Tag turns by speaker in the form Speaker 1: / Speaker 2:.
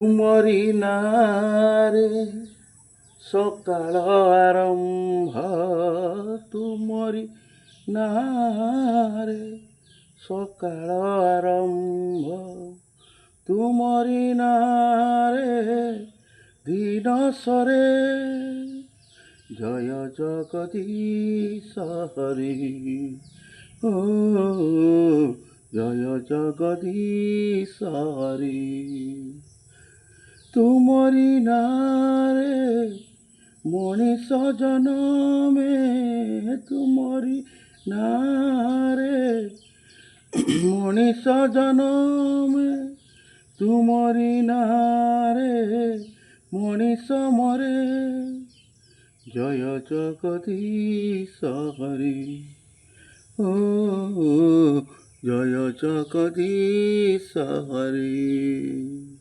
Speaker 1: ତୁମରି ନାଁରେ ସକାଳ ଆରମ୍ଭ, ତୁମରି ନାଁରେ ସକାଳ ଆରମ୍ଭ, ତୁମରି ନାଁରେ ଦିନ ସରେ। ଜୟ ଜଗଦୀଶ ହରି, ଓ ଜୟ ଜଗଦୀଶ ହରି। ତୁମରି ନାଁରେ ମଣିଷ ଜନମେ, ତୁମରି ନାଁରେ ମଣିଷ ଜନମେ, ତୁମରି ନାଁରେ ମଣିଷ ମରେ। ଜୟ ଜଗଦୀଶ ହରି, ଓ ଜୟ ଜଗଦୀଶ ହରି।